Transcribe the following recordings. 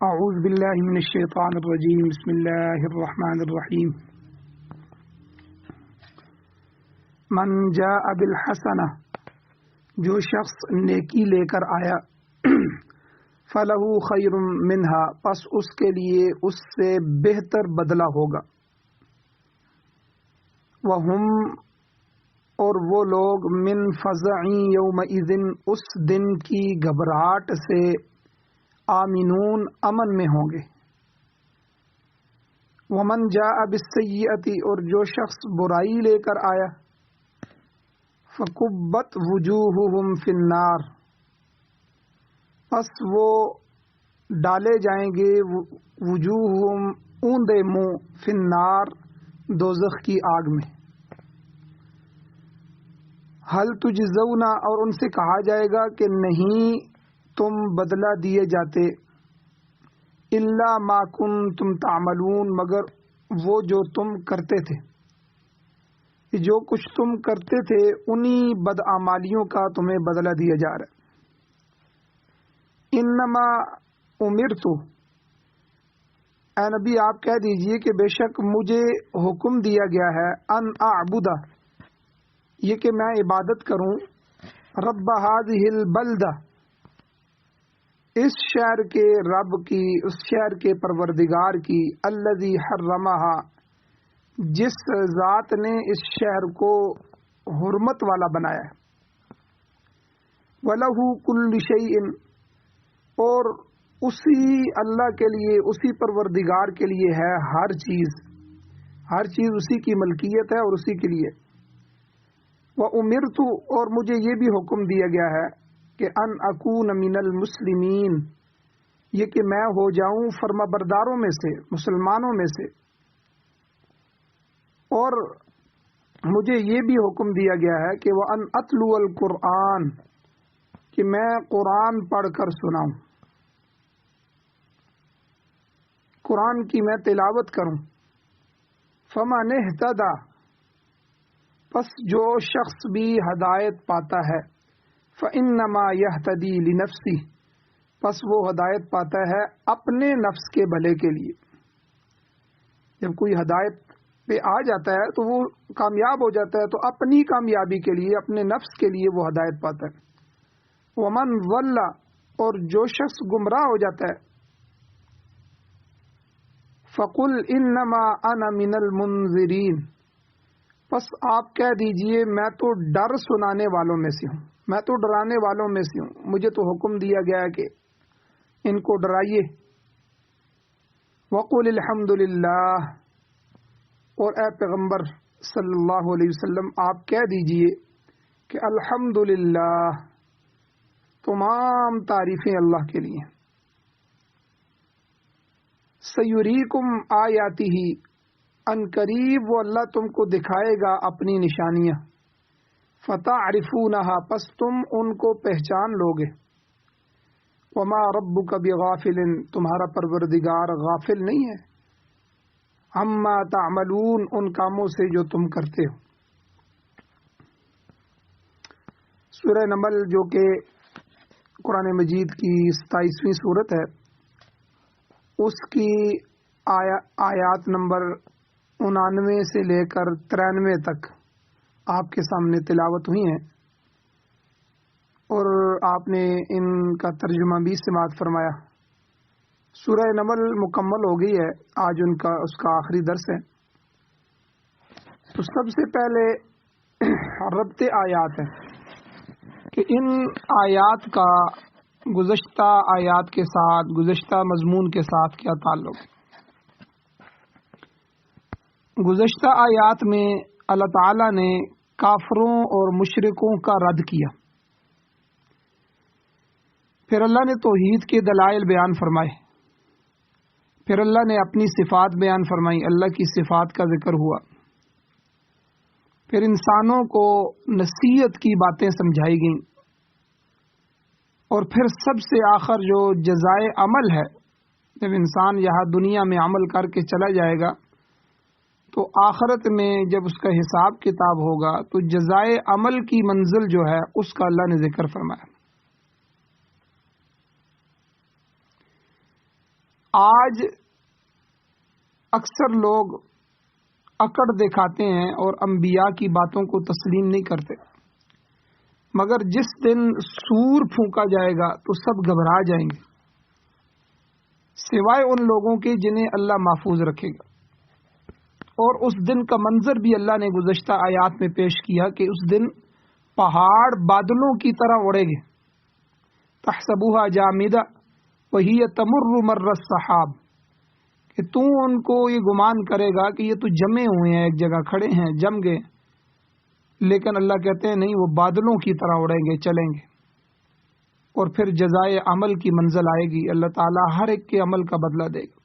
اعوذ باللہ من الشیطان الرجیم بسم اللہ الرحمن الرحیم من جاء بالحسنہ جو شخص نیکی لے کر آیا فلہ خیر منہا پس اس کے لیے اس سے بہتر بدلہ ہوگا وہم اور وہ لوگ من فزع یومئذ اس دن کی گھبراہٹ سے آمنون امن میں ہوں گے ومن جاء بالسیئۃ اور جو شخص برائی لے کر آیا فکبت وجوہہم فی النار پس وہ ڈالے جائیں گے وجوہہم اوندے منہ فی النار دوزخ کی آگ میں حل تجزون اور ان سے کہا جائے گا کہ نہیں تم بدلہ دیے جاتے الا ما کنتم تعملون مگر وہ جو تم کرتے تھے جو کچھ تم کرتے تھے انہی بدعمالیوں کا تمہیں بدلہ دیا جا رہا ہے انما امرت اے نبی آپ کہہ دیجئے کہ بے شک مجھے حکم دیا گیا ہے ان اعبد یہ کہ میں عبادت کروں رب هذه البلدہ اس شہر کے رب کی اس شہر کے پروردگار کی الذی حرمہا جس ذات نے اس شہر کو حرمت والا بنایا ہے وَلَهُ كُلُّ شَيْءٍ اور اسی اللہ کے لیے اسی پروردگار کے لیے ہے ہر چیز اسی کی ملکیت ہے اور اسی کے لیے وَأُمِرْتُ اور مجھے یہ بھی حکم دیا گیا ہے کہ ان اکون من المسلمین یہ کہ میں ہو جاؤں فرما برداروں میں سے مسلمانوں میں سے اور مجھے یہ بھی حکم دیا گیا ہے کہ وہ ان اتلو القرآن کہ میں قرآن پڑھ کر سناؤں قرآن کی میں تلاوت کروں فمن اہتدی پس جو شخص بھی ہدایت پاتا ہے فإنما يهتدي لنفسه پس وہ ہدایت پاتا ہے اپنے نفس کے بھلے کے لیے جب کوئی ہدایت پہ آ جاتا ہے تو وہ کامیاب ہو جاتا ہے تو اپنی کامیابی کے لیے اپنے نفس کے لیے وہ ہدایت پاتا ہے ومن ضل اور جو شخص گمراہ ہو جاتا ہے فقل انما انا من المنذرین پس آپ کہہ دیجئے میں تو ڈر سنانے والوں میں سے ہوں میں تو ڈرانے والوں میں سے ہوں مجھے تو حکم دیا گیا ہے کہ ان کو ڈرائیے وقل الحمد للہ اور اے پیغمبر صلی اللہ علیہ وسلم آپ کہہ دیجئے کہ الحمد للہ تمام تعریفیں اللہ کے لیے سیریکم آیاتہ ان قریب وہ اللہ تم کو دکھائے گا اپنی نشانیاں فتعرفونہا پس تم ان کو پہچان لوگے وما ربک بغافل تمہارا پروردگار غافل نہیں ہے عما تعملون ان کاموں سے جو تم کرتے ہو سورہ نمل جو کہ قرآن مجید کی 27ویں سورت ہے اس کی آیات نمبر 99 سے لے کر 93 تک آپ کے سامنے تلاوت ہوئی ہیں اور آپ نے ان کا ترجمہ بھی سماعت فرمایا سورہ نمل مکمل ہو گئی ہے آج اس کا آخری درس ہے تو سب سے پہلے ربط آیات ہے کہ ان آیات کا گزشتہ آیات کے ساتھ گزشتہ مضمون کے ساتھ کیا تعلق گزشتہ آیات میں اللہ تعالیٰ نے کافروں اور مشرکوں کا رد کیا پھر اللہ نے توحید کے دلائل بیان فرمائے پھر اللہ نے اپنی صفات بیان فرمائی اللہ کی صفات کا ذکر ہوا پھر انسانوں کو نصیحت کی باتیں سمجھائی گئیں اور پھر سب سے آخر جو جزائے عمل ہے جب انسان یہاں دنیا میں عمل کر کے چلا جائے گا تو آخرت میں جب اس کا حساب کتاب ہوگا تو جزائے عمل کی منزل جو ہے اس کا اللہ نے ذکر فرمایا آج اکثر لوگ اکڑ دکھاتے ہیں اور انبیاء کی باتوں کو تسلیم نہیں کرتے، مگر جس دن سور پھونکا جائے گا تو سب گھبرا جائیں گے، سوائے ان لوگوں کے جنہیں اللہ محفوظ رکھے گا۔ اور اس دن کا منظر بھی اللہ نے گزشتہ آیات میں پیش کیا کہ اس دن پہاڑ بادلوں کی طرح اڑے گے، تحسبوها جامدہ وہی تمر مر السحاب، کہ تو ان کو یہ گمان کرے گا کہ یہ تو جمے ہوئے ہیں، ایک جگہ کھڑے ہیں، جم گئے، لیکن اللہ کہتے ہیں نہیں، وہ بادلوں کی طرح اڑیں گے، چلیں گے۔ اور پھر جزائے عمل کی منزل آئے گی، اللہ تعالیٰ ہر ایک کے عمل کا بدلہ دے گا۔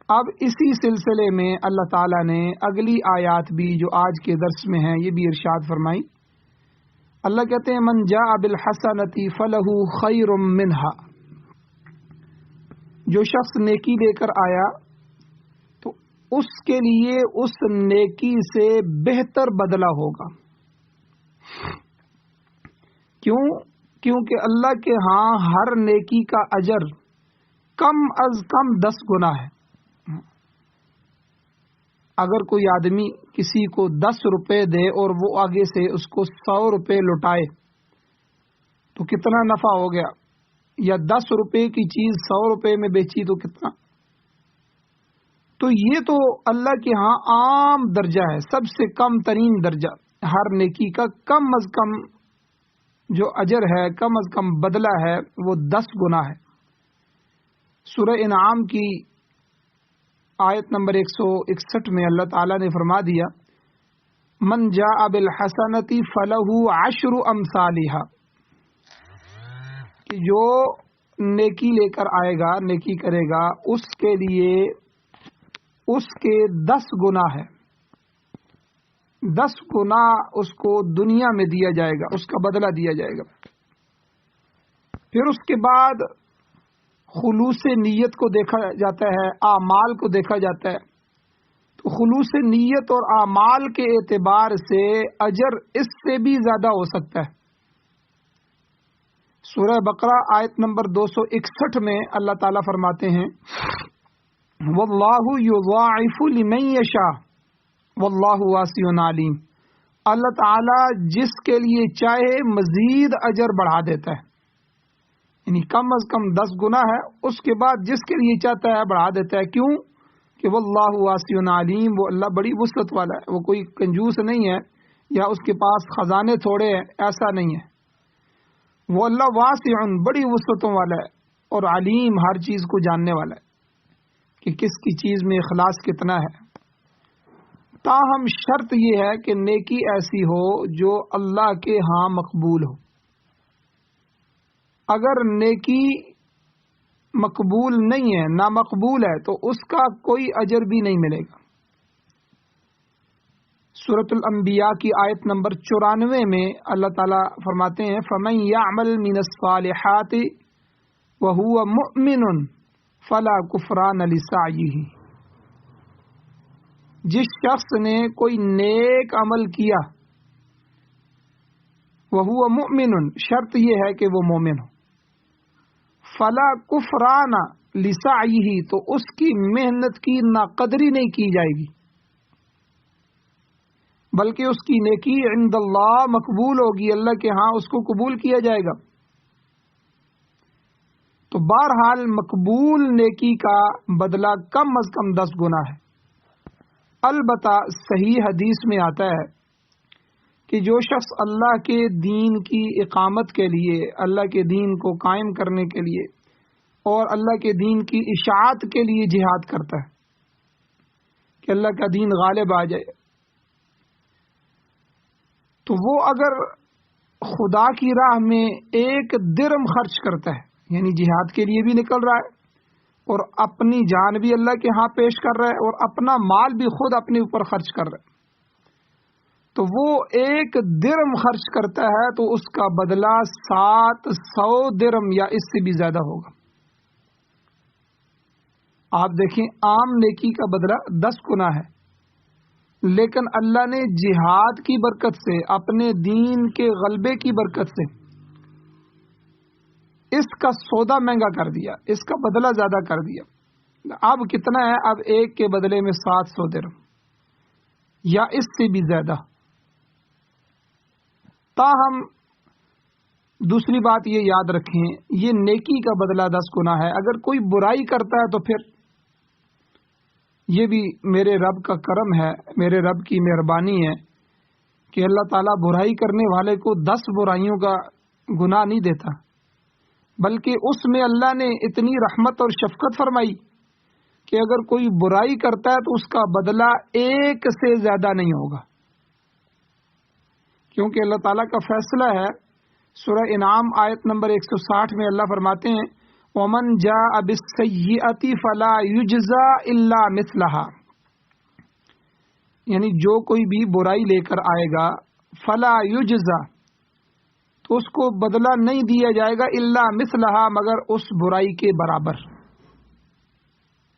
اب اسی سلسلے میں اللہ تعالیٰ نے اگلی آیات بھی جو آج کے درس میں ہیں یہ بھی ارشاد فرمائی۔ اللہ کہتے ہیں من جاء بالحسنۃ فلہ خیر منہا، جو شخص نیکی لے کر آیا تو اس کے لیے اس نیکی سے بہتر بدلہ ہوگا۔ کیونکہ اللہ کے ہاں ہر نیکی کا اجر کم از کم 10 گنا ہے۔ اگر کوئی آدمی کسی کو 10 روپے دے اور وہ آگے سے اس کو 100 روپے لوٹائے تو کتنا نفع ہو گیا؟ یا 10 روپے کی چیز 100 روپے میں بیچی تو کتنا؟ تو یہ تو اللہ کے ہاں عام درجہ ہے، سب سے کم ترین درجہ، ہر نیکی کا کم از کم جو اجر ہے، کم از کم بدلہ ہے، وہ 10 گنا ہے۔ سورہ انعام کی آیت نمبر 161 میں اللہ تعالیٰ نے فرما دیا من جاء بالحسنۃ فلہ 10 امثالھا، کہ جو نیکی لے کر آئے گا، نیکی کرے گا، اس کے لیے اس کے 10 گنا ہے، 10 گنا اس کو دنیا میں دیا جائے گا، اس کا بدلہ دیا جائے گا۔ پھر اس کے بعد خلوص نیت کو دیکھا جاتا ہے، اعمال کو دیکھا جاتا ہے، تو خلوص نیت اور اعمال کے اعتبار سے اجر اس سے بھی زیادہ ہو سکتا ہے۔ سورہ بقرہ آیت نمبر 261 میں اللہ تعالیٰ فرماتے ہیں واللہ یضاعف لمن یشاء واللہ واسع علیم، اللہ تعالیٰ جس کے لیے چاہے مزید اجر بڑھا دیتا ہے، یعنی کم از کم 10 گنا ہے، اس کے بعد جس کے لیے چاہتا ہے بڑھا دیتا ہے۔ کیوں؟ کہ واللہ واسع علیم، وہ اللہ بڑی وسعت والا ہے، وہ کوئی کنجوس نہیں ہے یا اس کے پاس خزانے تھوڑے ہیں، ایسا نہیں ہے، وہ اللہ واسع بڑی وسعتوں والا ہے، اور علیم ہر چیز کو جاننے والا ہے کہ کس کی چیز میں اخلاص کتنا ہے۔ تاہم شرط یہ ہے کہ نیکی ایسی ہو جو اللہ کے ہاں مقبول ہو۔ اگر نیکی مقبول نہیں ہے، نامقبول ہے، تو اس کا کوئی اجر بھی نہیں ملے گا۔ سورۃ الانبیاء کی آیت نمبر 94 میں اللہ تعالیٰ فرماتے ہیں فَمَن يَعْمَلْ مِنَ الصَّالِحَاتِ وَهُوَ مُؤْمِنٌ فَلَا كُفْرَانَ لِسَعْيِهِ، جس شخص نے کوئی نیک عمل کیا، وَهُوَ مُؤْمِنٌ، شرط یہ ہے کہ وہ مومن ہو، فَلَا كُفْرَانَ لِسَعْيِهِ، تو اس کی محنت کی ناقدری نہیں کی جائے گی، بلکہ اس کی نیکی عند اللہ مقبول ہوگی، اللہ کے ہاں اس کو قبول کیا جائے گا۔ تو بہرحال مقبول نیکی کا بدلہ کم از کم 10 گنا ہے۔ البتہ صحیح حدیث میں آتا ہے کہ جو شخص اللہ کے دین کی اقامت کے لیے، اللہ کے دین کو قائم کرنے کے لیے اور اللہ کے دین کی اشاعت کے لیے جہاد کرتا ہے کہ اللہ کا دین غالب آ جائے، تو وہ اگر خدا کی راہ میں 1 درم خرچ کرتا ہے، یعنی جہاد کے لیے بھی نکل رہا ہے اور اپنی جان بھی اللہ کے ہاں پیش کر رہا ہے اور اپنا مال بھی خود اپنے اوپر خرچ کر رہا ہے، تو وہ 1 درم خرچ کرتا ہے تو اس کا بدلہ 700 درم یا اس سے بھی زیادہ ہوگا۔ آپ دیکھیں عام نیکی کا بدلہ 10 گنا ہے، لیکن اللہ نے جہاد کی برکت سے، اپنے دین کے غلبے کی برکت سے اس کا سودا مہنگا کر دیا، اس کا بدلہ زیادہ کر دیا. اب کتنا ہے؟ اب ایک کے بدلے میں 700 درہم یا اس سے بھی زیادہ. تاہم دوسری بات یہ یاد رکھیں، یہ نیکی کا بدلہ 10 گنا ہے. اگر کوئی برائی کرتا ہے تو پھر یہ بھی میرے رب کا کرم ہے، میرے رب کی مہربانی ہے کہ اللہ تعالیٰ برائی کرنے والے کو 10 برائیوں کا گناہ نہیں دیتا، بلکہ اس میں اللہ نے اتنی رحمت اور شفقت فرمائی کہ اگر کوئی برائی کرتا ہے تو اس کا بدلہ ایک سے زیادہ نہیں ہوگا، کیونکہ اللہ تعالیٰ کا فیصلہ ہے. سورہ انعام آیت نمبر 160 میں اللہ فرماتے ہیں وَمَنْ جَاءَ بِالسَّيِّئَةِ فَلَا يُجْزَى إِلَّا مِثْلَهَا، یعنی جو کوئی بھی برائی لے کر آئے گا فَلَا يُجْزَى، تو اس کو بدلہ نہیں دیا جائے گا الا مثلہا، مگر اس برائی کے برابر،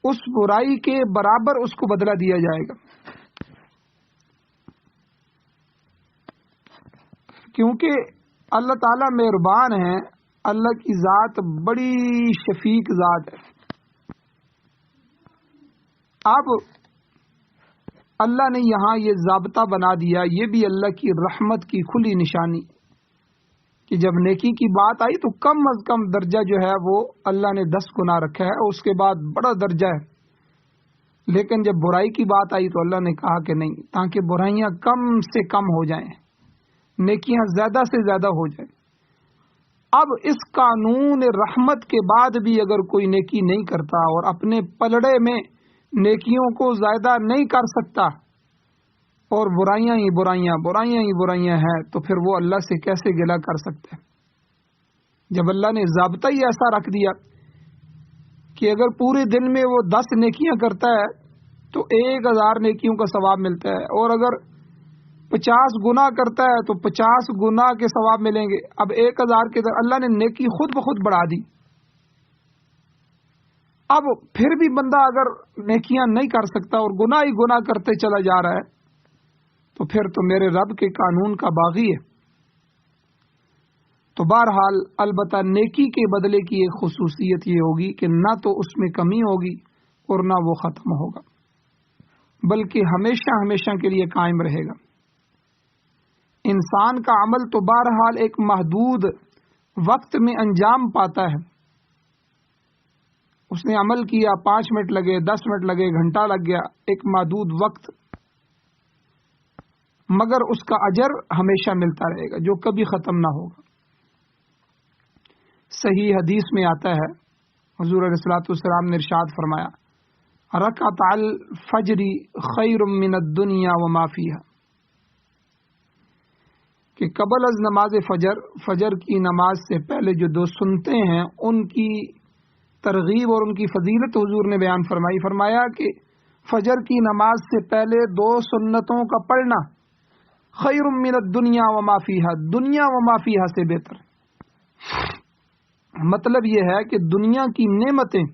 اس برائی کے برابر اس کو بدلہ دیا جائے گا. کیونکہ اللہ تعالیٰ مہربان ہے، اللہ کی ذات بڑی شفیق ذات ہے. اب اللہ نے یہاں یہ ضابطہ بنا دیا، یہ بھی اللہ کی رحمت کی کھلی نشانی کہ جب نیکی کی بات آئی تو کم از کم درجہ جو ہے وہ اللہ نے 10 گنا رکھا ہے، اور اس کے بعد بڑا درجہ ہے. لیکن جب برائی کی بات آئی تو اللہ نے کہا کہ نہیں، تاکہ برائیاں کم سے کم ہو جائیں، نیکیاں زیادہ سے زیادہ ہو جائیں. اب اس قانون رحمت کے بعد بھی اگر کوئی نیکی نہیں کرتا اور اپنے پلڑے میں نیکیوں کو زیادہ نہیں کر سکتا اور برائیاں ہی برائیاں برائیاں ہی برائیاں ہیں، تو پھر وہ اللہ سے کیسے گلہ کر سکتے ہیں؟ جب اللہ نے ضابطہ ہی ایسا رکھ دیا کہ اگر پورے دن میں وہ 10 نیکیاں کرتا ہے تو 1000 نیکیوں کا ثواب ملتا ہے، اور اگر 50 گنا کرتا ہے تو 50 گنا کے ثواب ملیں گے. اب 1000 کے در اللہ نے نیکی خود بخود بڑھا دی. اب پھر بھی بندہ اگر نیکیاں نہیں کر سکتا اور گناہ ہی گناہ کرتے چلا جا رہا ہے تو پھر تو میرے رب کے قانون کا باغی ہے. تو بہرحال البتہ نیکی کے بدلے کی ایک خصوصیت یہ ہوگی کہ نہ تو اس میں کمی ہوگی اور نہ وہ ختم ہوگا، بلکہ ہمیشہ ہمیشہ کے لیے قائم رہے گا. انسان کا عمل تو بہرحال ایک محدود وقت میں انجام پاتا ہے. اس نے عمل کیا، 5 منٹ لگے، 10 منٹ لگے، گھنٹہ لگ گیا، ایک محدود وقت، مگر اس کا اجر ہمیشہ ملتا رہے گا جو کبھی ختم نہ ہوگا. صحیح حدیث میں آتا ہے، حضور علیہ الصلوۃ والسلام نے ارشاد فرمایا رکعت الفجر خیر من الدنیا وما فیہا، کہ قبل از نماز فجر کی نماز سے پہلے جو 2 سنتیں ہیں ان کی ترغیب اور ان کی فضیلت حضور نے بیان فرمائی. فرمایا کہ فجر کی نماز سے پہلے 2 سنتوں کا پڑھنا خیر من الدنیا وما فیہا، دنیا وما فیہا سے بہتر. مطلب یہ ہے کہ دنیا کی نعمتیں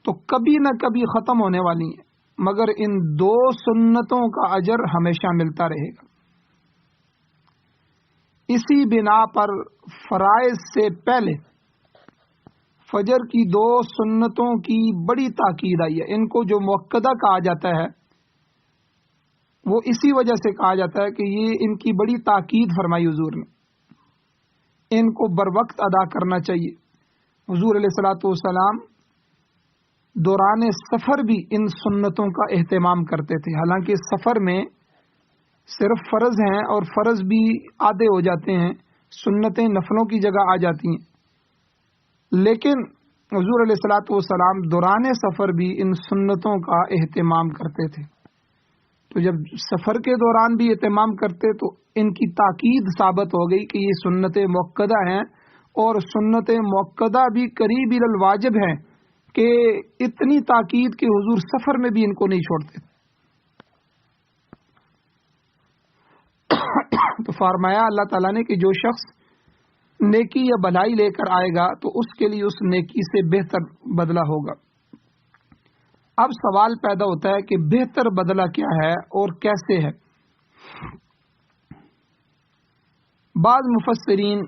تو کبھی نہ کبھی ختم ہونے والی ہیں، مگر ان 2 سنتوں کا اجر ہمیشہ ملتا رہے گا. اسی بنا پر فرائض سے پہلے فجر کی 2 سنتوں کی بڑی تاکید آئی ہے. ان کو جو مؤکدہ کہا جاتا ہے وہ اسی وجہ سے کہا جاتا ہے کہ یہ ان کی بڑی تاکید فرمائی حضور نے، ان کو بر وقت ادا کرنا چاہیے. حضور علیہ الصلوۃ والسلام دوران سفر بھی ان سنتوں کا اہتمام کرتے تھے. حالانکہ سفر میں صرف فرض ہیں اور فرض بھی آدھے ہو جاتے ہیں، سنتیں نفلوں کی جگہ آ جاتی ہیں، لیکن حضور علیہ الصلوۃ والسلام دوران سفر بھی ان سنتوں کا اہتمام کرتے تھے. تو جب سفر کے دوران بھی اہتمام کرتے تو ان کی تاکید ثابت ہو گئی کہ یہ سنت مؤکدہ ہیں، اور سنت مؤکدہ بھی قریب الواجب ہیں کہ اتنی تاکید کہ حضور سفر میں بھی ان کو نہیں چھوڑتے. تو فرمایا اللہ تعالیٰ نے کہ جو شخص نیکی یا بھلائی لے کر آئے گا تو اس کے لیے اس نیکی سے بہتر بدلہ ہوگا. اب سوال پیدا ہوتا ہے کہ بہتر بدلہ کیا ہے اور کیسے ہے؟ بعض مفسرین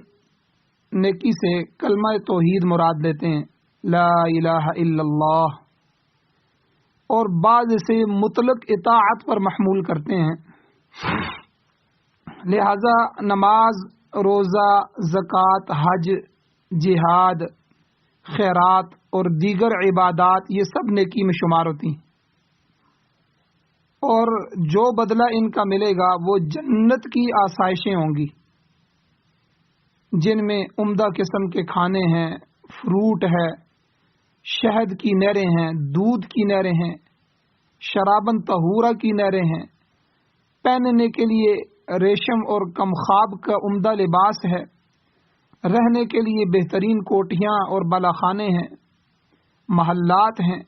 نیکی سے کلمہ توحید مراد لیتے ہیں، لا الہ الا اللہ، اور بعض اسے مطلق اطاعت پر محمول کرتے ہیں۔ لہذا نماز، روزہ، زکوٰۃ، حج، جہاد، خیرات اور دیگر عبادات یہ سب نیکی میں شمار ہوتی ہیں، اور جو بدلہ ان کا ملے گا وہ جنت کی آسائشیں ہوں گی، جن میں عمدہ قسم کے کھانے ہیں، فروٹ ہے، شہد کی نہریں ہیں، دودھ کی نہریں ہیں، شرابن طہورہ کی نہریں ہیں، پہننے کے لیے ریشم اور کمخاب کا عمدہ لباس ہے، رہنے کے لیے بہترین کوٹھیاں اور بالاخانے ہیں، محلات ہیں،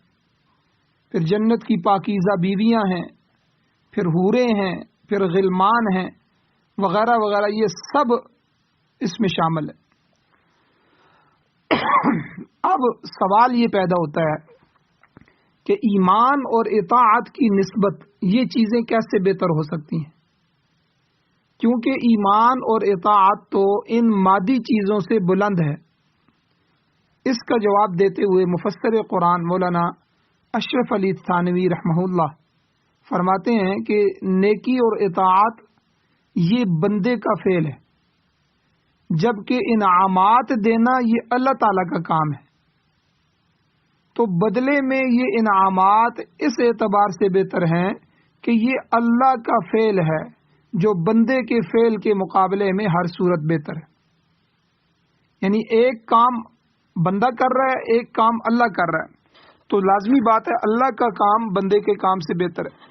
پھر جنت کی پاکیزہ بیویاں ہیں، پھر حوریں ہیں، پھر غلمان ہیں، وغیرہ وغیرہ، یہ سب اس میں شامل ہے۔ اب سوال یہ پیدا ہوتا ہے کہ ایمان اور اطاعت کی نسبت یہ چیزیں کیسے بہتر ہو سکتی ہیں، کیونکہ ایمان اور اطاعت تو ان مادی چیزوں سے بلند ہے۔ اس کا جواب دیتے ہوئے مفسر قرآن مولانا اشرف علی تھانوی رحمہ اللہ فرماتے ہیں کہ نیکی اور اطاعت یہ بندے کا فعل ہے، جبکہ انعامات دینا یہ اللہ تعالیٰ کا کام ہے، تو بدلے میں یہ انعامات اس اعتبار سے بہتر ہیں کہ یہ اللہ کا فعل ہے جو بندے کے فعل کے مقابلے میں ہر صورت بہتر ہے۔ یعنی ایک کام بندہ کر رہا ہے، ایک کام اللہ کر رہا ہے، تو لازمی بات ہے اللہ کا کام بندے کے کام سے بہتر ہے،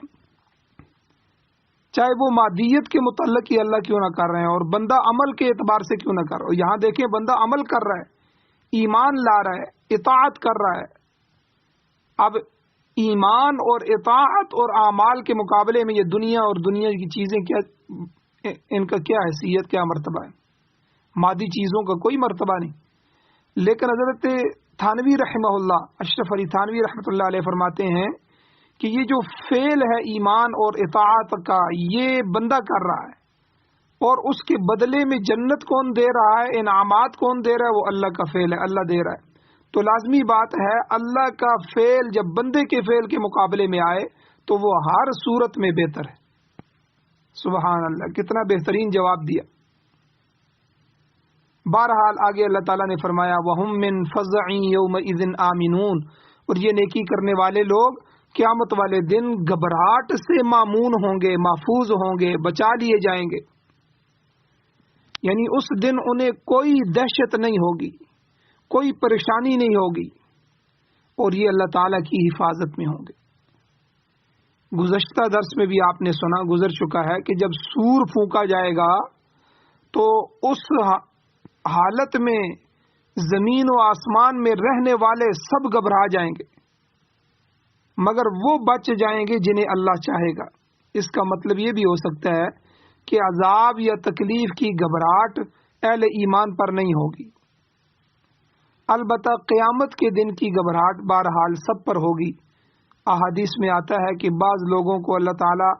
چاہے وہ مادیت کے متعلق ہی اللہ کیوں نہ کر رہے ہیں اور بندہ عمل کے اعتبار سے کیوں نہ کر رہا ہے۔ یہاں دیکھیں بندہ عمل کر رہا ہے، ایمان لا رہا ہے، اطاعت کر رہا ہے۔ اب ایمان اور اطاعت اور اعمال کے مقابلے میں یہ دنیا اور دنیا کی چیزیں کیا، ان کا کیا حیثیت، کیا مرتبہ ہے؟ مادی چیزوں کا کوئی مرتبہ نہیں۔ لیکن حضرت تھانوی رحمہ اللہ، اشرف علی تھانوی رحمۃ اللہ علیہ فرماتے ہیں کہ یہ جو فعل ہے ایمان اور اطاعت کا، یہ بندہ کر رہا ہے، اور اس کے بدلے میں جنت کون دے رہا ہے، انعامات کون دے رہا ہے، وہ اللہ کا فعل ہے، اللہ دے رہا ہے۔ تو لازمی بات ہے اللہ کا فعل جب بندے کے فعل کے مقابلے میں آئے تو وہ ہر صورت میں بہتر ہے۔ سبحان اللہ، کتنا بہترین جواب دیا۔ بہرحال آگے اللہ تعالیٰ نے فرمایا وَهُم مِّن فَزْعٍ يَوْمَئِذٍ آمِنُونَ، اور یہ نیکی کرنے والے لوگ قیامت والے دن گھبراہٹ سے مامون ہوں گے، محفوظ ہوں گے، بچا لیے جائیں گے۔ یعنی اس دن انہیں کوئی دہشت نہیں ہوگی، کوئی پریشانی نہیں ہوگی، اور یہ اللہ تعالیٰ کی حفاظت میں ہوں گے۔ گزشتہ درس میں بھی آپ نے سنا، گزر چکا ہے کہ جب سور پھونکا جائے گا تو اس حالت میں زمین و آسمان میں رہنے والے سب گھبرا جائیں گے، مگر وہ بچ جائیں گے جنہیں اللہ چاہے گا۔ اس کا مطلب یہ بھی ہو سکتا ہے کہ عذاب یا تکلیف کی گھبراہٹ اہل ایمان پر نہیں ہوگی، البتہ قیامت کے دن کی گھبراہٹ بہرحال سب پر ہوگی۔ احادیث میں آتا ہے کہ بعض لوگوں کو اللہ تعالیٰ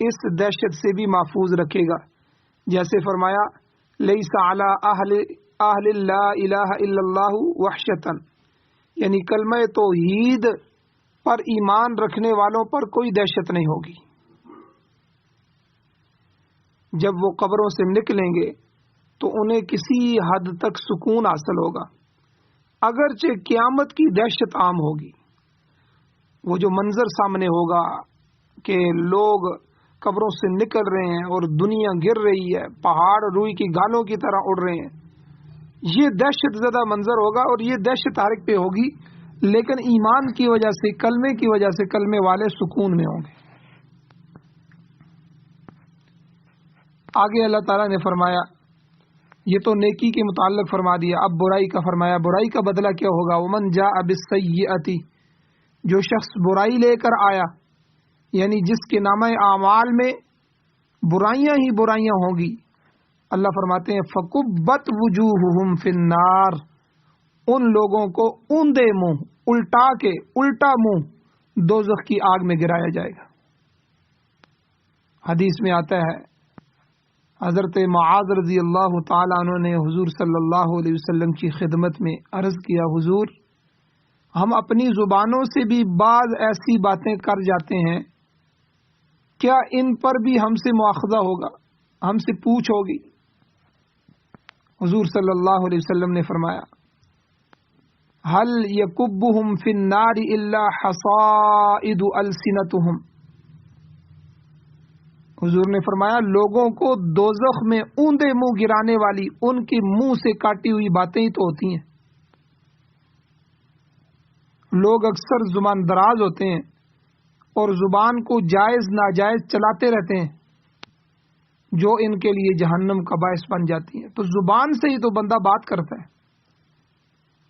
اس دہشت سے بھی محفوظ رکھے گا، جیسے فرمایا لیس علی اہل لا الہ الا اللہ وحشتن، یعنی کلمہ توحید پر ایمان رکھنے والوں پر کوئی دہشت نہیں ہوگی۔ جب وہ قبروں سے نکلیں گے تو انہیں کسی حد تک سکون حاصل ہوگا، اگرچہ قیامت کی دہشت عام ہوگی۔ وہ جو منظر سامنے ہوگا کہ لوگ قبروں سے نکل رہے ہیں اور دنیا گر رہی ہے، پہاڑ روئی کی گالوں کی طرح اڑ رہے ہیں، یہ دہشت زدہ منظر ہوگا، اور یہ دہشت ہر ایک پہ ہوگی، لیکن ایمان کی وجہ سے، کلمے کی وجہ سے کلمے والے سکون میں ہوں گے۔ آگے اللہ تعالیٰ نے فرمایا، یہ تو نیکی کے متعلق فرما دیا، اب برائی کا فرمایا، برائی کا بدلہ کیا ہوگا؟ ومن جاء بالسیئۃ، جو شخص برائی لے کر آیا، یعنی جس کے نامہ اعمال میں برائیاں ہی برائیاں ہوں گی، اللہ فرماتے ہیں فکبت وجوہہم فی النار، ان لوگوں کو اوندے منہ، الٹا کے، الٹا منہ دوزخ کی آگ میں گرایا جائے گا۔ حدیث میں آتا ہے حضرت معاذ رضی اللہ تعالیٰ عنہ نے حضور صلی اللہ علیہ وسلم کی خدمت میں عرض کیا، حضور ہم اپنی زبانوں سے بھی بعض ایسی باتیں کر جاتے ہیں، کیا ان پر بھی ہم سے مواخذہ ہوگا، ہم سے پوچھ ہوگی؟ حضور صلی اللہ علیہ وسلم نے فرمایا، هل يكبهم في النار الا حصائد السنتهم، حضور نے فرمایا لوگوں کو دوزخ میں اوندے منہ گرانے والی ان کے منہ سے کاٹی ہوئی باتیں ہی تو ہوتی ہیں۔ لوگ اکثر زبان دراز ہوتے ہیں اور زبان کو جائز ناجائز چلاتے رہتے ہیں، جو ان کے لیے جہنم کا باعث بن جاتی ہے۔ تو زبان سے ہی تو بندہ بات کرتا ہے۔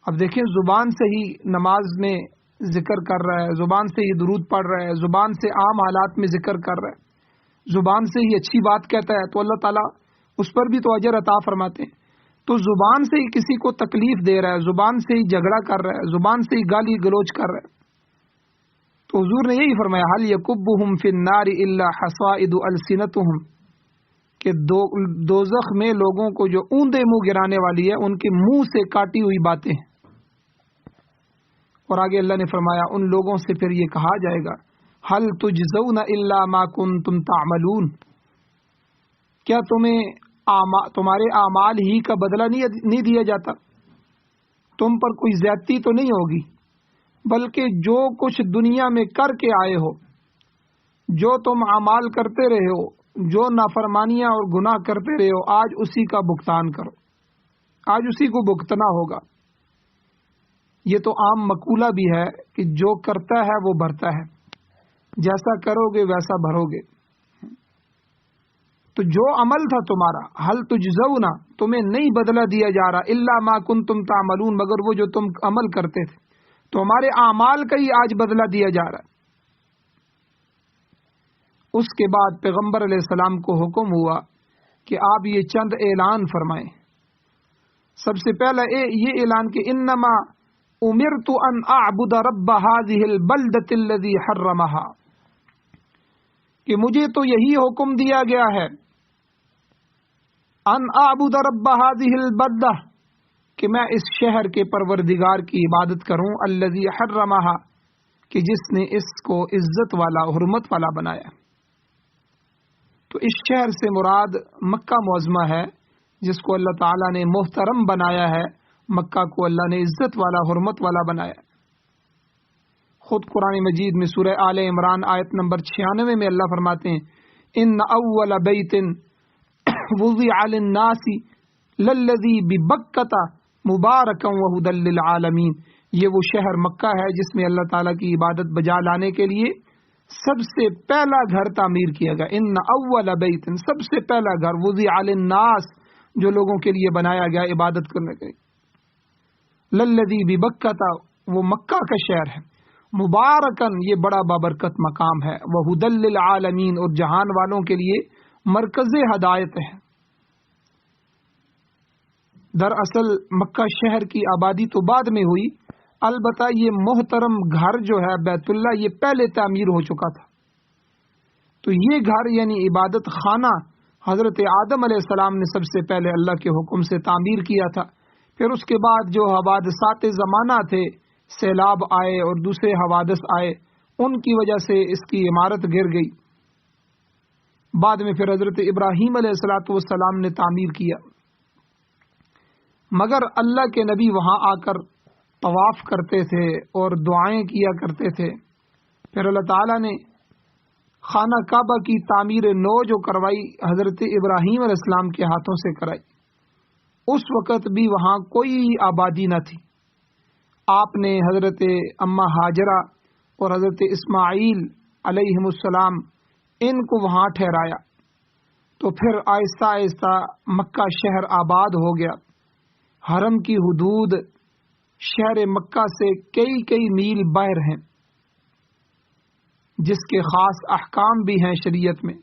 اب دیکھیں، زبان سے ہی نماز میں ذکر کر رہا ہے، زبان سے ہی درود پڑھ رہا ہے، زبان سے عام حالات میں ذکر کر رہا ہے، زبان سے ہی اچھی بات کہتا ہے، تو اللہ تعالیٰ اس پر بھی تو اجر عطا فرماتے ہیں۔ تو زبان سے ہی کسی کو تکلیف دے رہا ہے، زبان سے ہی جھگڑا کر رہا ہے، زبان سے ہی گالی گلوچ کر رہا ہے، تو حضور نے یہی فرمایا، هل يكبهم في النار الا حصائد السنتهم، کہ دوزخ میں لوگوں کو جو اوندے منہ گرانے والی ہے ان کے منہ سے کاٹی ہوئی باتیں ہیں۔ اور آگے اللہ نے فرمایا ان لوگوں سے پھر یہ کہا جائے گا، هل تجزون الا ما كنتم تعملون، کیا تمہارے اعمال ہی کا بدلہ نہیں دیا جاتا؟ تم پر کوئی زیادتی تو نہیں ہوگی، بلکہ جو کچھ دنیا میں کر کے آئے ہو، جو تم اعمال کرتے رہے ہو، جو نافرمانیاں اور گناہ کرتے رہے ہو، آج اسی کا بھگتان کرو، آج اسی کو بھگتنا ہوگا۔ یہ تو عام مقولہ بھی ہے کہ جو کرتا ہے وہ بھرتا ہے، جیسا کرو گے ویسا بھرو گے۔ تو جو عمل تھا تمہارا، حل تجزون، تمہیں نہیں بدلہ دیا جا رہا، الا ما کنتم تعملون، مگر وہ جو تم عمل کرتے تھے، تو ہمارے اعمال کا ہی آج بدلہ دیا جا رہا ہے۔ اس کے بعد پیغمبر علیہ السلام کو حکم ہوا کہ آپ یہ چند اعلان فرمائیں۔ سب سے پہلا یہ اعلان کہ انما امرت ان اعبد رب هذه البلدة الذي حرمها، کہ مجھے تو یہی حکم دیا گیا ہے، ان اعبد رب هذه البلدة، کہ میں اس شہر کے پروردگار کی عبادت کروں، الذي حرمها، کہ جس نے اس کو عزت والا حرمت والا بنایا۔ تو اس شہر سے مراد مکہ معظمہ ہے، جس کو اللہ تعالیٰ نے محترم بنایا ہے، مکہ کو اللہ نے عزت والا حرمت والا بنایا۔ خود قرآن مجید میں سورہ آل عمران آیت نمبر 96 میں اللہ فرماتے ہیں، ان اول بیت وضع للناس للذی ببکۃ مبارکا وہدی للعالمین، یہ وہ شہر مکہ ہے جس میں اللہ تعالیٰ کی عبادت بجا لانے کے لیے سب سے پہلا گھر تعمیر کیا گیا۔ ان اول بیت، سب سے پہلا گھر، وضع للناس، جو لوگوں کے لیے بنایا گیا عبادت کرنے کے لیے، للذی ببکۃ، وہ مکہ کا شہر ہے، مبارکن، یہ بڑا بابرکت مقام ہے، وہدی للعالمین، اور جہان والوں کے لیے مرکز ہدایت ہے۔ دراصل مکہ شہر کی آبادی تو بعد میں ہوئی، البتہ یہ محترم گھر جو ہے بیت اللہ، یہ پہلے تعمیر ہو چکا تھا۔ تو یہ گھر یعنی عبادت خانہ حضرت آدم علیہ السلام نے سب سے پہلے اللہ کے حکم سے تعمیر کیا تھا۔ پھر اس کے بعد جو حوادثات زمانہ تھے، سیلاب آئے اور دوسرے حوادث آئے، ان کی وجہ سے اس کی عمارت گر گئی۔ بعد میں پھر حضرت ابراہیم علیہ السلام نے تعمیر کیا، مگر اللہ کے نبی وہاں آ کر طواف کرتے تھے اور دعائیں کیا کرتے تھے۔ پھر اللہ تعالیٰ نے خانہ کعبہ کی تعمیر نو جو کروائی، حضرت ابراہیم علیہ السلام کے ہاتھوں سے کرائی۔ اس وقت بھی وہاں کوئی آبادی نہ تھی، آپ نے حضرت اماں ہاجرہ اور حضرت اسماعیل علیہ السلام ان کو وہاں ٹھہرایا۔ تو پھر آہستہ آہستہ مکہ شہر آباد ہو گیا۔ حرم کی حدود شہر مکہ سے کئی میل باہر ہیں، جس کے خاص احکام بھی ہیں شریعت میں۔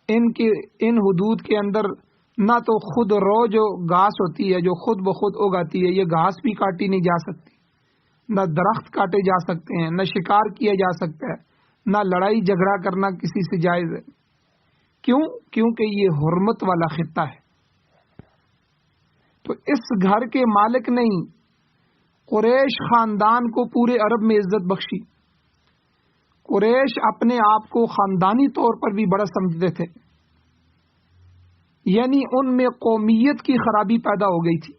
ان حدود کے اندر نہ تو خود رو جو گھاس ہوتی ہے جو خود بخود اگاتی ہے، یہ گھاس بھی کاٹی نہیں جا سکتی، نہ درخت کاٹے جا سکتے ہیں، نہ شکار کیا جا سکتا ہے، نہ لڑائی جھگڑا کرنا کسی سے جائز ہے۔ کیوں؟ کیونکہ یہ حرمت والا خطہ ہے. تو اس گھر کے مالک نہیں، قریش خاندان کو پورے عرب میں عزت بخشی. قریش اپنے آپ کو خاندانی طور پر بھی بڑا سمجھتے تھے، یعنی ان میں قومیت کی خرابی پیدا ہو گئی تھی،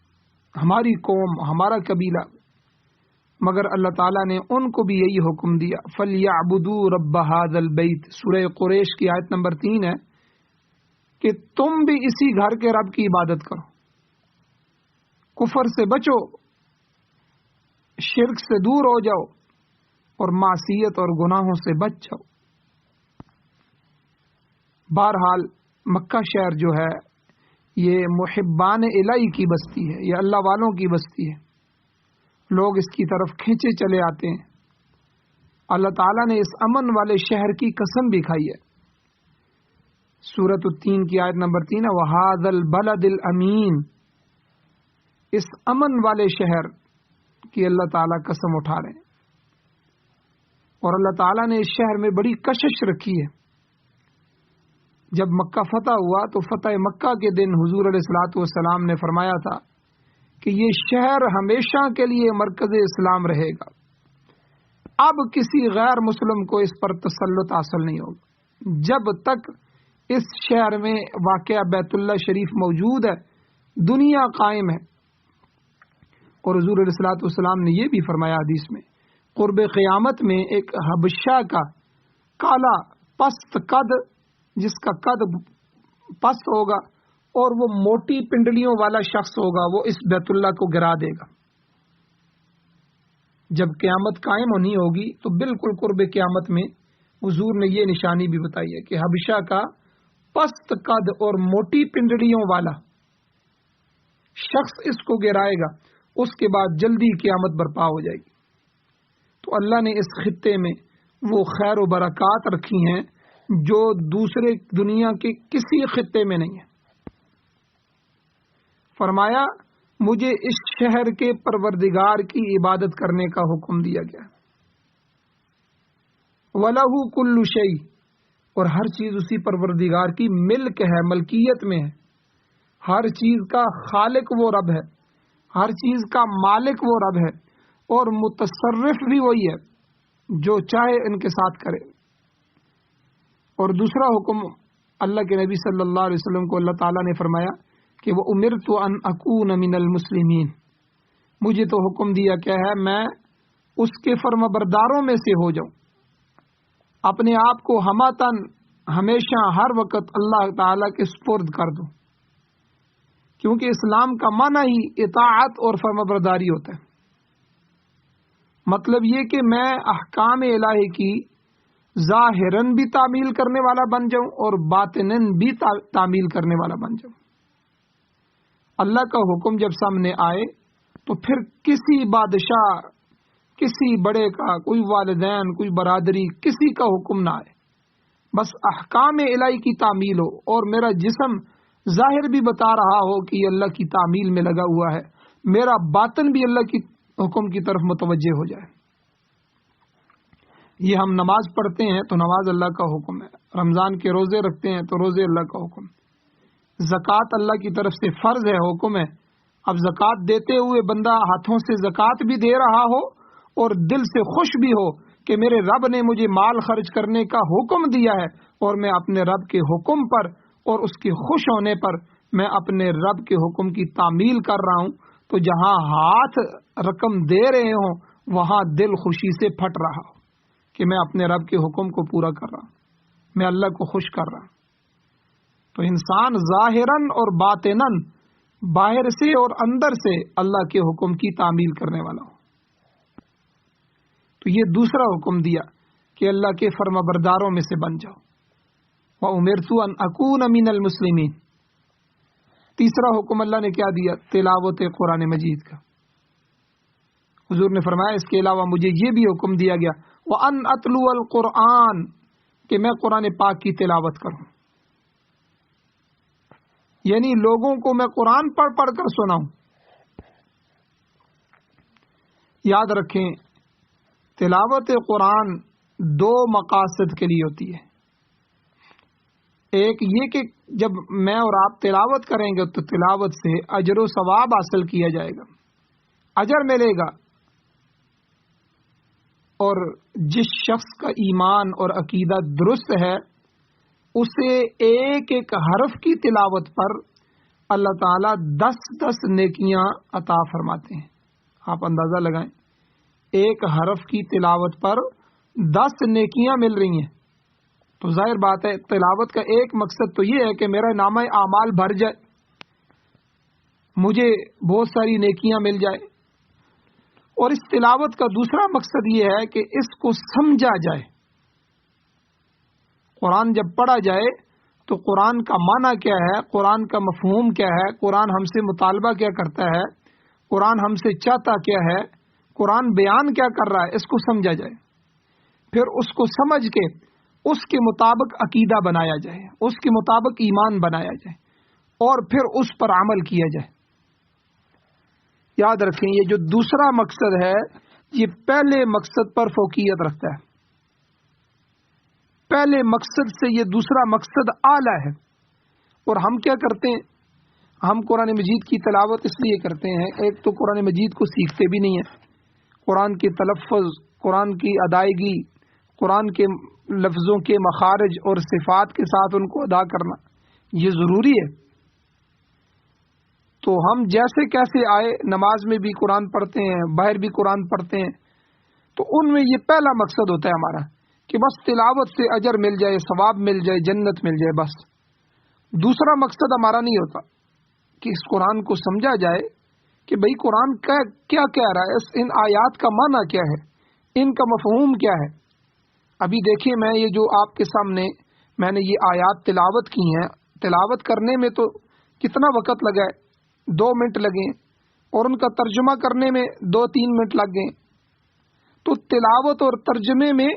ہماری قوم، ہمارا قبیلہ. مگر اللہ تعالیٰ نے ان کو بھی یہی حکم دیا، فَلْيَعْبُدُوا رَبَّ هَذَا الْبَيْتِ. سورہ قریش کی آیت نمبر 3 ہے کہ تم بھی اسی گھر کے رب کی عبادت کرو، کفر سے بچو، شرک سے دور ہو جاؤ اور معصیت اور گناہوں سے بچ جاؤ. بہرحال مکہ شہر جو ہے یہ محبان الہی کی بستی ہے، یہ اللہ والوں کی بستی ہے، لوگ اس کی طرف کھینچے چلے آتے ہیں. اللہ تعالیٰ نے اس امن والے شہر کی قسم بھی کھائی ہے. سورۃ التین کی آیت نمبر 3 ہے، وَهَذَا الْبَلَدِ الْأَمِينَ. اس امن والے شہر کی اللہ تعالیٰ قسم اٹھا رہے ہیں. اور اللہ تعالیٰ نے اس شہر میں بڑی کشش رکھی ہے. جب مکہ فتح ہوا تو فتح مکہ کے دن حضور علیہ الصلوۃ والسلام نے فرمایا تھا کہ یہ شہر ہمیشہ کے لیے مرکز اسلام رہے گا، اب کسی غیر مسلم کو اس پر تسلط حاصل نہیں ہوگا. جب تک اس شہر میں واقع بیت اللہ شریف موجود ہے دنیا قائم ہے. اور حضور علیہ الصلوۃ والسلام نے یہ بھی فرمایا حدیث میں، قرب قیامت میں ایک حبشہ کا کالا پست قد، جس کا قد پست ہوگا اور وہ موٹی پنڈلیوں والا شخص ہوگا، وہ اس بیت اللہ کو گرا دے گا. جب قیامت قائم ہونی ہوگی تو بالکل قرب قیامت میں حضور نے یہ نشانی بھی بتائی ہے کہ حبشہ کا پست قد اور موٹی پنڈلیوں والا شخص اس کو گرائے گا، اس کے بعد جلدی قیامت برپا ہو جائے گی. تو اللہ نے اس خطے میں وہ خیر و برکات رکھی ہیں جو دوسرے دنیا کے کسی خطے میں نہیں ہے. فرمایا مجھے اس شہر کے پروردگار کی عبادت کرنے کا حکم دیا گیا. وَلَهُ كُلُّ شَيْءٍ. اور ہر چیز اسی پروردگار کی ملک ہے، ملکیت میں ہے. ہر چیز کا خالق وہ رب ہے، ہر چیز کا مالک وہ رب ہے، اور متصرف بھی وہی ہے جو چاہے ان کے ساتھ کرے. اور دوسرا حکم اللہ کے نبی صلی اللہ علیہ وسلم کو اللہ تعالیٰ نے فرمایا کہ وہ امرت ان اکون من المسلمین. مجھے تو حکم دیا کیا ہے میں اس کے فرمانبرداروں میں سے ہو جاؤں، اپنے آپ کو ہماتن ہمیشہ ہر وقت اللہ تعالیٰ کے سپرد کر دوں، کیونکہ اسلام کا معنی ہی اطاعت اور فرمانبرداری ہوتا ہے. مطلب یہ کہ میں احکام الہی کی ظاہراً بھی تعمیل کرنے والا بن جاؤں اور باطناً بھی تعمیل کرنے والا بن جاؤں. اللہ کا حکم جب سامنے آئے تو پھر کسی بادشاہ، کسی بڑے کا، کوئی والدین، کوئی برادری، کسی کا حکم نہ آئے، بس احکام الہی کی تعمیل ہو اور میرا جسم ظاہر بھی بتا رہا ہو کہ یہ اللہ کی تعمیل میں لگا ہوا ہے، میرا باطن بھی اللہ کی حکم کی طرف متوجہ ہو جائے. یہ ہم نماز پڑھتے ہیں تو نماز اللہ کا حکم ہے، رمضان کے روزے رکھتے ہیں تو روزے اللہ کا حکم ہے، زکوٰۃ اللہ کی طرف سے فرض ہے، حکم ہے. اب زکوٰۃ دیتے ہوئے بندہ ہاتھوں سے زکوٰۃ بھی دے رہا ہو اور دل سے خوش بھی ہو کہ میرے رب نے مجھے مال خرچ کرنے کا حکم دیا ہے اور میں اپنے رب کے حکم پر اور اس کے خوش ہونے پر میں اپنے رب کے حکم کی تعمیل کر رہا ہوں، تو جہاں ہاتھ رقم دے رہے ہوں وہاں دل خوشی سے پھٹ رہا ہو کہ میں اپنے رب کے حکم کو پورا کر رہا ہوں، میں اللہ کو خوش کر رہا ہوں. تو انسان ظاہراً اور باطناً، باہر سے اور اندر سے اللہ کے حکم کی تعمیل کرنے والا ہو. تو یہ دوسرا حکم دیا کہ اللہ کے فرما برداروں میں سے بن جاؤ. وَأُمِرْتُ أَنْ أَكُونَ مِنَ الْمُسْلِمِينَ. تیسرا حکم اللہ نے کیا دیا؟ تلاوت قرآن مجید کا. حضور نے فرمایا اس کے علاوہ مجھے یہ بھی حکم دیا گیا وَأَنْ أَتْلُوَ الْقُرْآنَ، کہ میں قرآن پاک کی تلاوت کروں، یعنی لوگوں کو میں قرآن پڑھ پڑھ کر سناؤں. یاد رکھیں تلاوت قرآن دو مقاصد کے لیے ہوتی ہے. ایک یہ کہ جب میں اور آپ تلاوت کریں گے تو تلاوت سے اجر و ثواب حاصل کیا جائے گا، اجر ملے گا، اور جس شخص کا ایمان اور عقیدہ درست ہے اسے ایک ایک حرف کی تلاوت پر اللہ تعالیٰ 10 نیکیاں عطا فرماتے ہیں۔ آپ اندازہ لگائیں، ایک حرف کی تلاوت پر 10 نیکیاں مل رہی ہیں، تو ظاہر بات ہے تلاوت کا ایک مقصد تو یہ ہے کہ میرا نامہ اعمال بھر جائے، مجھے بہت ساری نیکیاں مل جائے، اور اس تلاوت کا دوسرا مقصد یہ ہے کہ اس کو سمجھا جائے۔ قرآن جب پڑھا جائے تو قرآن کا معنی کیا ہے، قرآن کا مفہوم کیا ہے، قرآن ہم سے مطالبہ کیا کرتا ہے، قرآن ہم سے چاہتا کیا ہے، قرآن بیان کیا کر رہا ہے، اس کو سمجھا جائے، پھر اس کو سمجھ کے اس کے مطابق عقیدہ بنایا جائے، اس کے مطابق ایمان بنایا جائے، اور پھر اس پر عمل کیا جائے۔ یاد رکھیں یہ جو دوسرا مقصد ہے یہ پہلے مقصد پر فوقیت رکھتا ہے، پہلے مقصد سے یہ دوسرا مقصد اعلیٰ ہے۔ اور ہم کیا کرتے ہیں، ہم قرآن مجید کی تلاوت اس لیے کرتے ہیں، ایک تو قرآن مجید کو سیکھتے بھی نہیں ہیں، قرآن کے تلفظ، قرآن کی ادائیگی، قرآن کے لفظوں کے مخارج اور صفات کے ساتھ ان کو ادا کرنا یہ ضروری ہے۔ تو ہم جیسے کیسے آئے نماز میں بھی قرآن پڑھتے ہیں، باہر بھی قرآن پڑھتے ہیں، تو ان میں یہ پہلا مقصد ہوتا ہے ہمارا کہ بس تلاوت سے اجر مل جائے، ثواب مل جائے، جنت مل جائے، بس۔ دوسرا مقصد ہمارا نہیں ہوتا کہ اس قرآن کو سمجھا جائے کہ بھئی قرآن کیا کہہ رہا ہے، ان آیات کا معنی کیا ہے، ان کا مفہوم کیا ہے۔ ابھی دیکھیں میں یہ جو آپ کے سامنے میں نے یہ آیات تلاوت کی ہیں، تلاوت کرنے میں تو کتنا وقت لگا ہے، 2 منٹ لگے، اور ان کا ترجمہ کرنے میں 2-3 منٹ لگ گئے، تو تلاوت اور ترجمے میں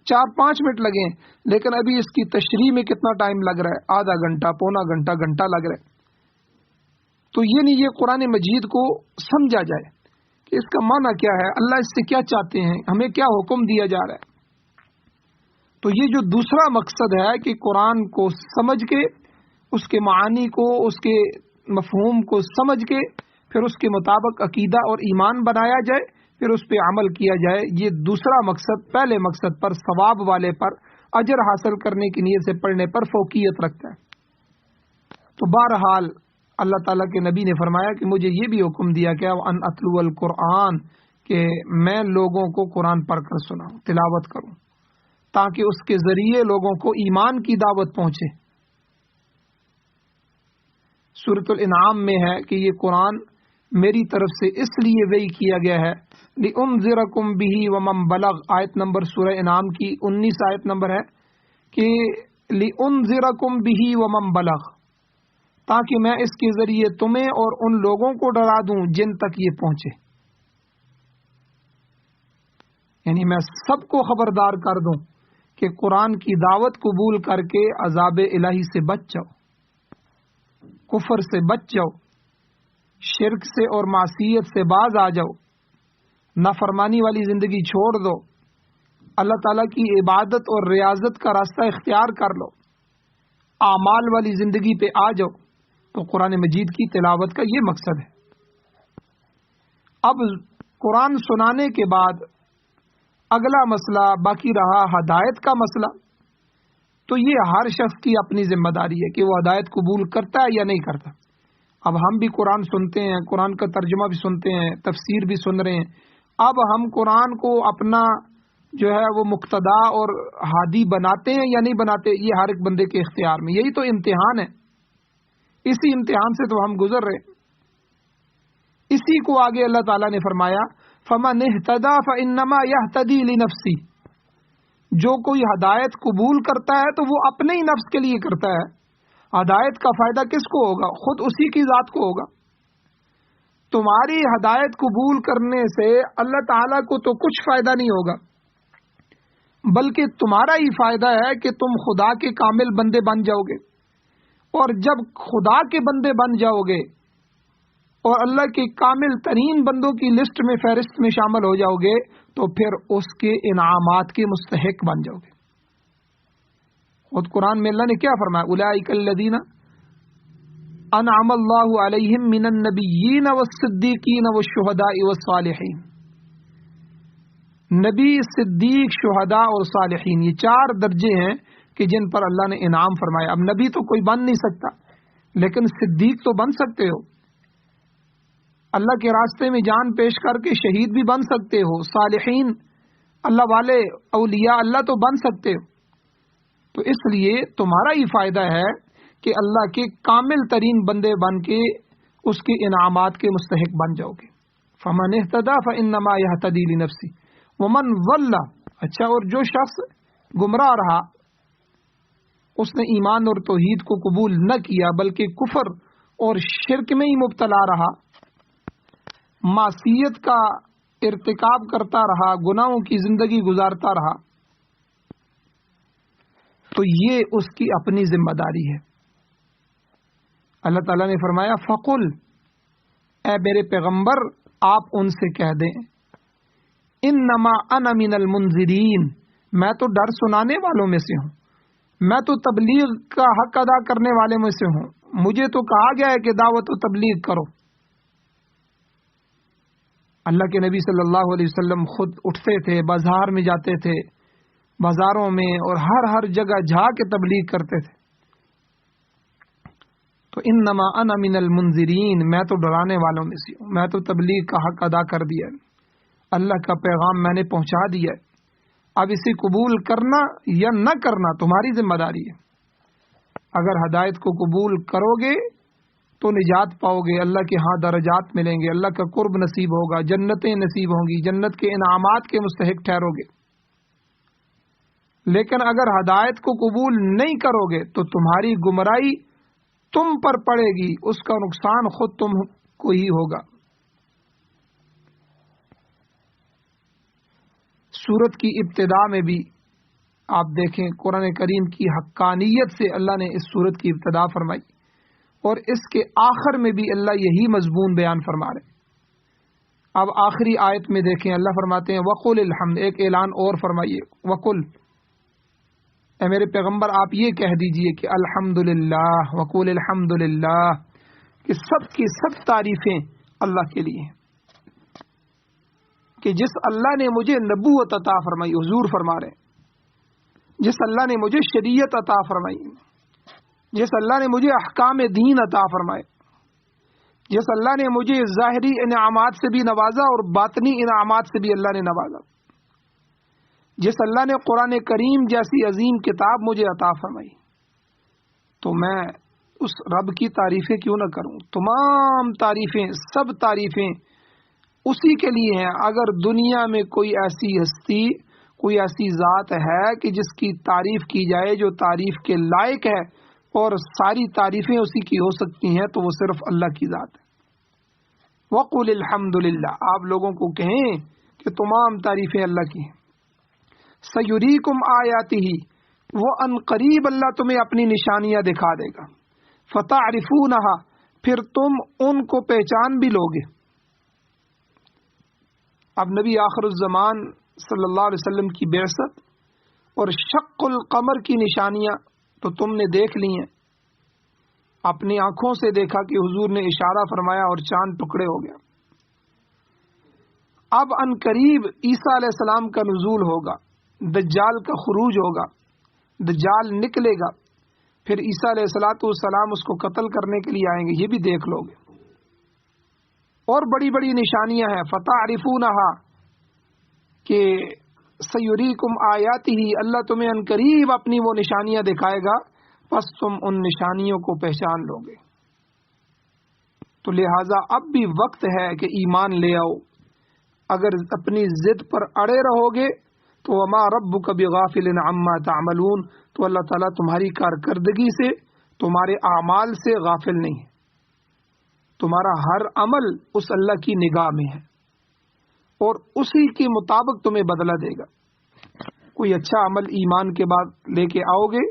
4-5 منٹ لگے، لیکن ابھی اس کی تشریح میں کتنا ٹائم لگ رہا ہے، آدھا گھنٹہ، پونا گھنٹہ، گھنٹہ لگ رہا ہے۔ تو یہ نہیں، یہ قرآن مجید کو سمجھا جائے کہ اس کا معنی کیا ہے، اللہ اس سے کیا چاہتے ہیں، ہمیں کیا حکم دیا جا رہا ہے۔ تو یہ جو دوسرا مقصد ہے کہ قرآن کو سمجھ کے، اس کے معانی کو، اس کے مفہوم کو سمجھ کے پھر اس کے مطابق عقیدہ اور ایمان بنایا جائے، پھر اس پہ عمل کیا جائے، یہ دوسرا مقصد پہلے مقصد پر، ثواب والے پر، اجر حاصل کرنے کی نیت سے پڑھنے پر فوقیت رکھتا ہے۔ تو بہرحال اللہ تعالیٰ کے نبی نے فرمایا کہ مجھے یہ بھی حکم دیا کہ ان اتلو القرآن، کہ میں لوگوں کو قرآن پڑھ کر سناؤں، تلاوت کروں، تاکہ اس کے ذریعے لوگوں کو ایمان کی دعوت پہنچے۔ سورۃ الانعام میں ہے کہ یہ قرآن میری طرف سے اس لیے وحی کیا گیا ہے، لِأُنذِرَكُمْ بِهِ وَمَنْ بَلَغَ، آیت نمبر سورہ انعام کی 19 آیت نمبر ہے کہ لِأُنذِرَكُمْ بِهِ وَمَنْ بَلَغَ، تاکہ میں اس کے ذریعے تمہیں اور ان لوگوں کو ڈرا دوں جن تک یہ پہنچے، یعنی میں سب کو خبردار کر دوں کہ قرآن کی دعوت قبول کر کے عذاب الہی سے بچ جاؤ، کفر سے بچ جاؤ، شرک سے اور معصیت سے باز آ جاؤ، نافرمانی والی زندگی چھوڑ دو، اللہ تعالیٰ کی عبادت اور ریاضت کا راستہ اختیار کر لو، اعمال والی زندگی پہ آ جاؤ۔ تو قرآن مجید کی تلاوت کا یہ مقصد ہے۔ اب قرآن سنانے کے بعد اگلا مسئلہ باقی رہا ہدایت کا مسئلہ، تو یہ ہر شخص کی اپنی ذمہ داری ہے کہ وہ ہدایت قبول کرتا ہے یا نہیں کرتا۔ اب ہم بھی قرآن سنتے ہیں، قرآن کا ترجمہ بھی سنتے ہیں، تفسیر بھی سن رہے ہیں، اب ہم قرآن کو اپنا جو ہے وہ مقتدا اور ہادی بناتے ہیں یا نہیں بناتے، یہ ہر ایک بندے کے اختیار میں، یہی تو امتحان ہے، اسی امتحان سے تو ہم گزر رہے۔ اسی کو آگے اللہ تعالیٰ نے فرمایا فَمَنِ اهْتَدَى فَإِنَّمَا يَهْتَدِي لِنَفْسِهِ، جو کوئی ہدایت قبول کرتا ہے تو وہ اپنے ہی نفس کے لیے کرتا ہے، ہدایت کا فائدہ کس کو ہوگا؟ خود اسی کی ذات کو ہوگا۔ تمہاری ہدایت قبول کرنے سے اللہ تعالیٰ کو تو کچھ فائدہ نہیں ہوگا، بلکہ تمہارا ہی فائدہ ہے کہ تم خدا کے کامل بندے بن جاؤ گے، اور جب خدا کے بندے بن جاؤ گے اور اللہ کے کامل ترین بندوں کی لسٹ میں، فہرست میں شامل ہو جاؤ گے، تو پھر اس کے انعامات کے مستحق بن جاؤ گے۔ اور قرآن میں اللہ نے کیا فرمایا؟ اولئک الذین انعم اللہ علیہم من النبیین والصدیقین والشہداء والصالحین. نبی، صدیق، شہداء اور صالحین، یہ 4 درجے ہیں کہ جن پر اللہ نے انعام فرمایا. اب نبی تو کوئی بن نہیں سکتا، لیکن صدیق تو بن سکتے ہو، اللہ کے راستے میں جان پیش کر کے شہید بھی بن سکتے ہو، صالحین اللہ والے اولیاء اللہ تو بن سکتے ہو. تو اس لیے تمہارا ہی فائدہ ہے کہ اللہ کے کامل ترین بندے بن کے اس کے انعامات کے مستحق بن جاؤ گے. فمن اہتدی فانما یہتدی لنفسہ ومن ضل، اچھا، اور جو شخص گمراہ رہا، اس نے ایمان اور توحید کو قبول نہ کیا بلکہ کفر اور شرک میں ہی مبتلا رہا، معصیت کا ارتکاب کرتا رہا، گناہوں کی زندگی گزارتا رہا، تو یہ اس کی اپنی ذمہ داری ہے. اللہ تعالیٰ نے فرمایا فقل، اے میرے پیغمبر آپ ان سے کہہ دیں، انما انا من المنذرین، میں تو ڈر سنانے والوں میں سے ہوں، میں تو تبلیغ کا حق ادا کرنے والے میں سے ہوں، مجھے تو کہا گیا ہے کہ دعوت و تبلیغ کرو. اللہ کے نبی صلی اللہ علیہ وسلم خود اٹھتے تھے، بازار میں جاتے تھے، بازاروں میں اور ہر جگہ جا کے تبلیغ کرتے تھے. تو انما انا من المنذرین، میں تو ڈرانے والوں میں سے ہوں، میں تو تبلیغ کا حق ادا کر دیا ہے، اللہ کا پیغام میں نے پہنچا دیا ہے. اب اسے قبول کرنا یا نہ کرنا تمہاری ذمہ داری ہے. اگر ہدایت کو قبول کرو گے تو نجات پاؤ گے، اللہ کے ہاں درجات ملیں گے، اللہ کا قرب نصیب ہوگا، جنتیں نصیب ہوں گی، جنت کے انعامات کے مستحق ٹھہرو گے. لیکن اگر ہدایت کو قبول نہیں کرو گے تو تمہاری گمراہی تم پر پڑے گی، اس کا نقصان خود تم کو ہی ہوگا. سورت کی ابتدا میں بھی آپ دیکھیں قرآن کریم کی حقانیت سے اللہ نے اس سورت کی ابتدا فرمائی، اور اس کے آخر میں بھی اللہ یہی مضمون بیان فرما رہے. اب آخری آیت میں دیکھیں اللہ فرماتے ہیں وقل الحمد، ایک اعلان اور فرمائیے، وقل، اے میرے پیغمبر آپ یہ کہہ دیجئے کہ الحمدللہ، وقول الحمدللہ، کہ سب کی سب تعریفیں اللہ کے لیے ہیں، کہ جس اللہ نے مجھے نبوت عطا فرمائی، حضور فرما رہے ہیں، جس اللہ نے مجھے شریعت عطا فرمائی، جس اللہ نے مجھے احکام دین عطا فرمائے، جس اللہ نے مجھے ظاہری انعامات سے بھی نوازا اور باطنی انعامات سے بھی اللہ نے نوازا، جس اللہ نے قرآن کریم جیسی عظیم کتاب مجھے عطا فرمائی، تو میں اس رب کی تعریفیں کیوں نہ کروں؟ تمام تعریفیں، سب تعریفیں اسی کے لیے ہیں. اگر دنیا میں کوئی ایسی ہستی، کوئی ایسی ذات ہے کہ جس کی تعریف کی جائے جو تعریف کے لائق ہے اور ساری تعریفیں اسی کی ہو سکتی ہیں، تو وہ صرف اللہ کی ذات ہے. وقل الحمدللہ، آپ لوگوں کو کہیں کہ تمام تعریفیں اللہ کی ہیں. سیریکم آیاتہ، وہ ان قریب اللہ تمہیں اپنی نشانیاں دکھا دے گا. فتعرفونہا، پھر تم ان کو پہچان بھی لوگے. اب نبی آخر الزمان صلی اللہ علیہ وسلم کی بعثت اور شق القمر کی نشانیاں تو تم نے دیکھ لی ہیں، اپنی آنکھوں سے دیکھا کہ حضور نے اشارہ فرمایا اور چاند ٹکڑے ہو گیا. اب ان قریب عیسیٰ علیہ السلام کا نزول ہوگا، دجال کا خروج ہوگا، دجال نکلے گا، پھر عیسیٰ علیہ السلام اس کو قتل کرنے کے لیے آئیں گے، یہ بھی دیکھ لو گے. اور بڑی بڑی نشانیاں ہیں. فتعرفونہا، کہ سیریکم آیاتہ، اللہ تمہیں ان قریب اپنی وہ نشانیاں دکھائے گا، پس تم ان نشانیوں کو پہچان لو گے. تو لہٰذا اب بھی وقت ہے کہ ایمان لے آؤ. اگر اپنی ضد پر اڑے رہو گے تو وما ربک بغافل عما تعملون، تو اللہ تعالیٰ تمہاری کارکردگی سے، تمہارے اعمال سے غافل نہیں ہے. تمہارا ہر عمل اس اللہ کی نگاہ میں ہے اور اسی کے مطابق تمہیں بدلہ دے گا. کوئی اچھا عمل ایمان کے بعد لے کے آؤ گے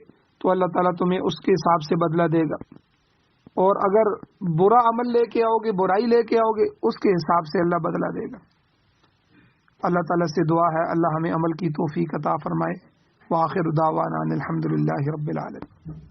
تو اللہ تعالیٰ تمہیں اس کے حساب سے بدلہ دے گا، اور اگر برا عمل لے کے آؤ گے، برائی لے کے آؤ گے، اس کے حساب سے اللہ بدلہ دے گا. اللہ تعالیٰ سے دعا ہے اللہ ہمیں عمل کی توفیق عطا فرمائے. وآخر دعوانا الحمد للہ رب العالمین.